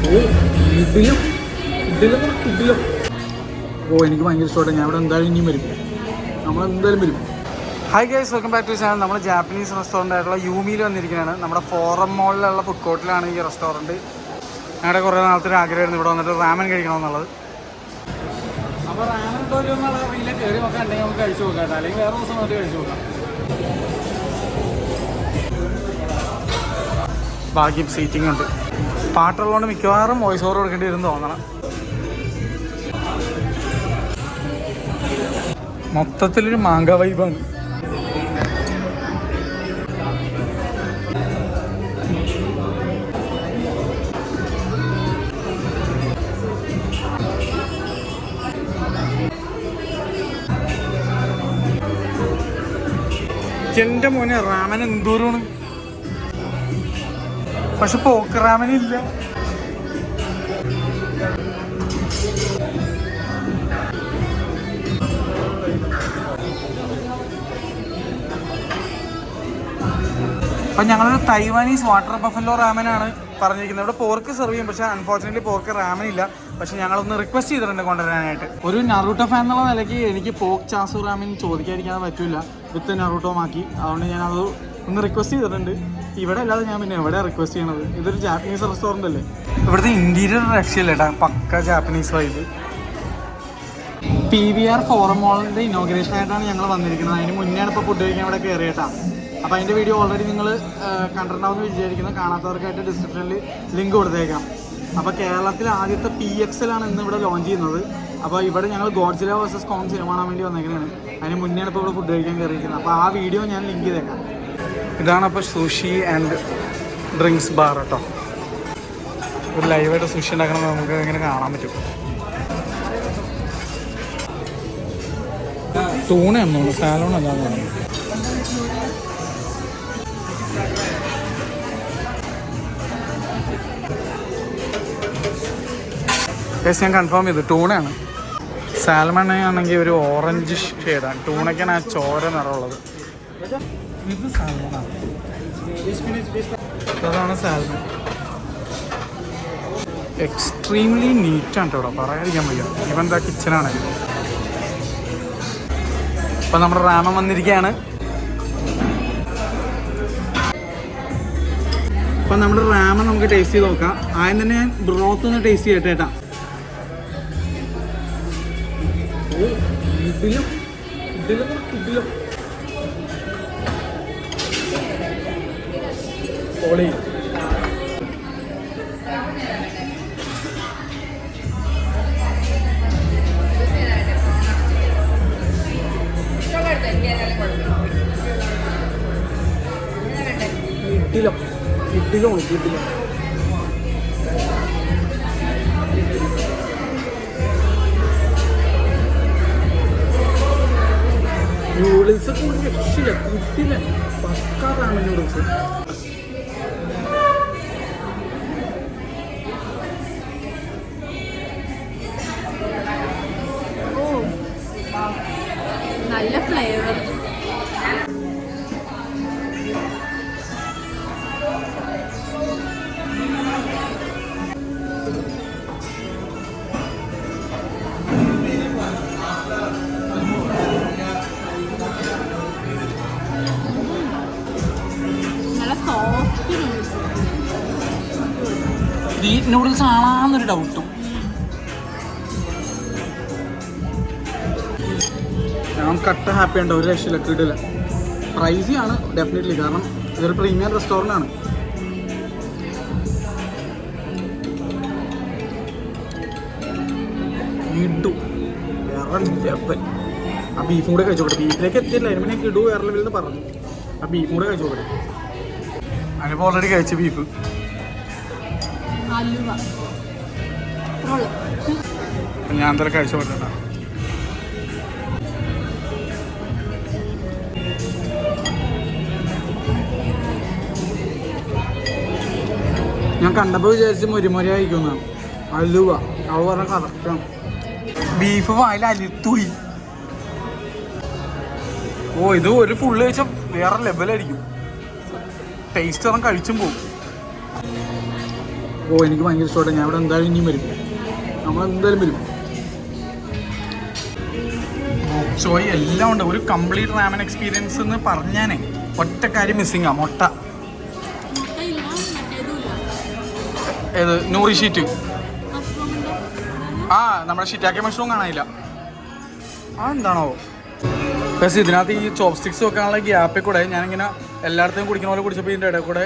ഇതിലും എനിക്ക് ഭയങ്കര ഇഷ്ടമാണ്. ഞാൻ ഇവിടെ എന്തായാലും ഇനിയും വരും, നമ്മളെന്തായാലും വരും. Hi guys, welcome back to channel. നമ്മൾ ജാപ്പനീസ് റെസ്റ്റോറൻ്റ് ആയിട്ടുള്ള യൂമിയിൽ വന്നിരിക്കുകയാണ്. നമ്മുടെ ഫോറം മോളിലുള്ള ഫുഡ് കോർട്ടിലാണ് ഈ റെസ്റ്റോറൻറ്റ്. ഞങ്ങളുടെ കുറേ നാളത്തെ ഒരു ആഗ്രഹമായിരുന്നു ഇവിടെ വന്നിട്ട് റാമൻ കഴിക്കണമെന്നുള്ളത്. അപ്പോൾ റാമൻ ഇട്ടോ എന്നുള്ള അറിയില്ല, കയറി നോക്കാൻ ഉണ്ടെങ്കിൽ നമുക്ക് കഴിച്ചു നോക്കാം കേട്ടോ, അല്ലെങ്കിൽ വേറെ ദിവസം വന്നിട്ട് കഴിച്ചു നോക്കാം. ഭാഗ്യം സീറ്റിംഗ് ഉണ്ട്. പാട്ടുള്ളതുകൊണ്ട് മിക്കവാറും വോയിസ് ഓവർ കൊടുക്കേണ്ടി വരുമെന്ന് തോന്നണം. മൊത്തത്തിലൊരു മാങ്ക വൈബാണ്. എൻ്റെ മോനെ റാമൻ എന്തോരമാണ്, പക്ഷെ പോക്ക് റാമനില്ല. അപ്പം ഞങ്ങളൊരു തൈവാനീസ് വാട്ടർ ബഫല്ലോ റാമനാണ് പറഞ്ഞിരിക്കുന്നത്. ഇവിടെ പോർക്ക് സെർവ് ചെയ്യും, പക്ഷേ അൺഫോർച്ചുനേറ്റ്ലി പോർക്ക് റാമൻ ഇല്ല. പക്ഷെ ഞങ്ങളൊന്ന് റിക്വസ്റ്റ് ചെയ്തിട്ടുണ്ട് കൊണ്ടുവരാനായിട്ട്. ഒരു നറൂട്ടോ ഫാൻ എന്നുള്ള നിലയ്ക്ക് എനിക്ക് പോക്ക് ചാസു റാമൻ ചോദിക്കാതിരിക്കാതെ പറ്റില്ല, വിത്ത് നറൂട്ടോ മാക്കി. അതുകൊണ്ട് ഞാനത് ഒന്ന് റിക്വസ്റ്റ് ചെയ്തിട്ടുണ്ട്. ഇവിടെ അല്ലാതെ ഞാൻ പിന്നെ എവിടെ റിക്വസ്റ്റ് ചെയ്യണത്? ഇതൊരു ജാപ്പനീസ് റെസ്റ്റോറൻ്റ് അല്ലേ. ഇവിടുത്തെ ഇൻറ്റീരിയർ രക്ഷയില്ല കേട്ടോ, പക്ക ജാപ്പനീസ് വൈബ്. PVR ഫോറം മോളിൻ്റെ ഇനോഗ്രേഷൻ ആയിട്ടാണ് ഞങ്ങൾ വന്നിരിക്കുന്നത്. അതിന് മുന്നെയാണ് ഇപ്പോൾ ഫുഡ് കഴിക്കാൻ ഇവിടെ കയറിയിട്ടാണ്. അപ്പോൾ അതിൻ്റെ വീഡിയോ ഓൾറെഡി നിങ്ങൾ കണ്ടിട്ടുണ്ടാവുമെന്ന് വിചാരിക്കുന്നത്. കാണാത്തവർക്കായിട്ട് ഡിസ്ക്രിപ്ഷനിൽ ലിങ്ക് കൊടുത്തേക്കാം. അപ്പോൾ കേരളത്തിൽ ആദ്യത്തെ PXL ആണ് ഇന്ന് ഇവിടെ ലോഞ്ച് ചെയ്യുന്നത്. അപ്പോൾ ഇവിടെ ഞങ്ങൾ ഗോഡ്സില വേഴ്സസ് കോങ് സിനിമ കാണാൻ വേണ്ടി വന്നേക്കുന്നതാണ്. അതിന് മുന്നെയാണ് ഇപ്പോൾ ഇവിടെ ഫുഡ് കഴിക്കാൻ കയറിയിരിക്കുന്നത്. അപ്പോൾ ആ വീഡിയോ ഞാൻ ലിങ്ക് ചെയ്തേക്കാം. ഇതാണ് അപ്പോൾ സുഷി ആൻഡ് ഡ്രിങ്ക്സ് ബാർ കേട്ടോ. ഒരു ലൈവായിട്ട് സുഷി ഉണ്ടാക്കണമെന്ന് നമുക്ക് ഇങ്ങനെ കാണാൻ പറ്റും. ടൂണയാണെന്ന് തോന്നുന്നു, സാലോൺ അല്ലാന്ന് തോന്നുന്നു. ഞാൻ കൺഫേം ചെയ്തു, ടൂണയാണ്. സാൽമൺ ആണെങ്കിൽ ഒരു ഓറഞ്ച് ഷെയ്ഡാണ്, ടൂണയ്ക്കാണ് ആ ചോര നിറമുള്ളത്. ഇത് സാൽമണാണ്, അതാണ് സാൽമൺ. എക്സ്ട്രീംലി നീറ്റാണ് കേട്ടോ, പറയാതിരിക്കാൻ വയ്യ. ഇവൻ എന്താ കിച്ചനാണ്. അപ്പം നമ്മുടെ റാമൻ വന്നിരിക്കുകയാണ്. അപ്പം നമ്മുടെ റാമൻ നമുക്ക് ടേസ്റ്റ് ചെയ്ത് നോക്കാം. ആദ്യം തന്നെ ഞാൻ ബ്രോത്ത് ഒന്ന് ടേസ്റ്റ് ചെയ്യട്ടെ കേട്ടാ. ഇതിലും പൊളി. കിട്ടില്ല. നൂഡിൽസ് ഒക്കെ ഒരു രക്ഷയില്ല, കിട്ടില്ല. പക്കാറാണ് നൂഡിൽസ്. നല്ല ഫ്ലേവർ. ഈ നൂഡിൽസ് ആണാന്നൊരു ഡൗട്ടും. ഞാൻ കട്ട ഹാപ്പി ഉണ്ടോ, ഒരു രക്ഷയില്ല, കിട്ടില്ല. പ്രൈസി ആണ് ഡെഫിനറ്റ്ലി, കാരണം ഇതൊരു പ്രീമിയം റെസ്റ്റോറൻ്റ് ആണ്. കിടു വേറെ ലെവൽ. ആ ബീഫും കൂടെ കഴിച്ചോട്ടെ. ബീഫിലേക്ക് എത്തിയില്ല, അതിന് പിന്നെ കിടു വേറെ ലെവലിൽ നിന്ന് പറഞ്ഞു. ആ ബീഫും കൂടെ കഴിച്ചോട്ടെ. അതിനിപ്പോൾ ഓൾറെഡി കഴിച്ച ബീഫ്. ഞാൻ എന്തായാലും കഴിച്ചു പറ്റണ്ട. ഞാൻ കണ്ടപ്പോൾ വിചാരിച്ച് മുരിമുരി കഴിക്കുന്നതാണ്. അലുവ അവ പറഞ്ഞ കറക്റ്റാണ്. ബീഫ് വായിൽ അലിത്തുപോയി. ഓ ഇത് ഒരു ഫുള്ള് കഴിച്ചാൽ വേറെ ലെവലായിരിക്കും. ടേസ്റ്റ് പറഞ്ഞാൽ കഴിച്ചും പോകും. ഓ എനിക്ക് ഭയങ്കര ഇഷ്ടപ്പെട്ടു. ഞാൻ ഇവിടെ എന്തായാലും ഇനിയും വരും, നമ്മളെന്തായാലും വരും. ചോയ് എല്ലാം ഉണ്ട്. ഒരു കംപ്ലീറ്റ് റാമൻ എക്സ്പീരിയൻസ് എന്ന് പറഞ്ഞാനേ ഒറ്റ കാര്യം മിസ്സിങ്ങാ, മുട്ട. ഏത് നൂറി ഷീറ്റ്? ആ നമ്മുടെ ഷിറ്റാക്കി മഷ്റൂം കാണാനില്ല. ആ എന്താണോ പക്ഷേ ഇതിനകത്ത് ഈ ചോപ്പ് സ്റ്റിക്സ് വെക്കാനുള്ള ഗ്യാപ്പിൽ കൂടെ ഞാനിങ്ങനെ എല്ലായിടത്തും കുടിക്കുന്ന പോലെ കുടിച്ചപ്പോൾ ഇതിൻ്റെ ഇടയിൽ കൂടെ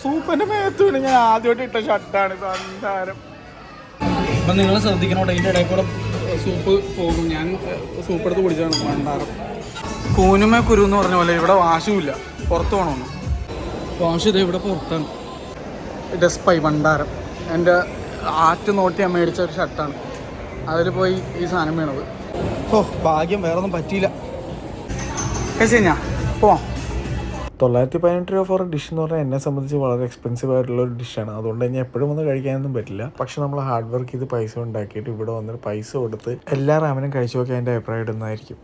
സൂപ്പിൻ്റെ മേത്ത് വീണ്. ഞാൻ ആദ്യമായിട്ട് ഇട്ട ഷർട്ടാണ് സന്താരം. അപ്പം നിങ്ങൾ ശ്രദ്ധിക്കണോട്ടെ, ഇതിൻ്റെ ഇടയിൽ കൂടെ സൂപ്പ് പോകും. ഞാൻ സൂപ്പ് എടുത്ത് കുടിച്ചാണ് ഭണ്ടാരം. കൂനുമേ കുരു എന്ന് പറഞ്ഞ പോലെ ഇവിടെ വാശുമില്ല, പുറത്ത് പോകണമെന്ന്. വാശു ഇത് ഇവിടെ പുറത്താണ്. ഡെസ്പൈ ഭണ്ടാരം എൻ്റെ ആറ്റ് നോട്ടി ഞാൻ മേടിച്ച ഒരു ഷർട്ടാണ്. അതിൽ പോയി ഈ സാധനം വീണത്. ഓ ഭാഗ്യം, വേറെ ഒന്നും പറ്റിയില്ല. കഴിഞ്ഞാ പോവാം. 918 രൂപ ഫോർ ഡിഷ് എന്ന് പറഞ്ഞാൽ എന്നെ സംബന്ധിച്ച് വളരെ എക്സ്പെൻസീവ് ആയിട്ടുള്ള ഒരു ഡിഷാണ്. അതുകൊണ്ട് തന്നെ എപ്പോഴും വന്ന് കഴിക്കാനൊന്നും പറ്റില്ല. പക്ഷെ നമ്മൾ ഹാർഡ് വർക്ക് ചെയ്ത് പൈസ ഉണ്ടാക്കിയിട്ട് ഇവിടെ വന്നിട്ട് പൈസ കൊടുത്ത് എല്ലാ റാമനും കഴിച്ചു നോക്കി എൻ്റെ അഭിപ്രായം ഇടുന്നതായിരിക്കും.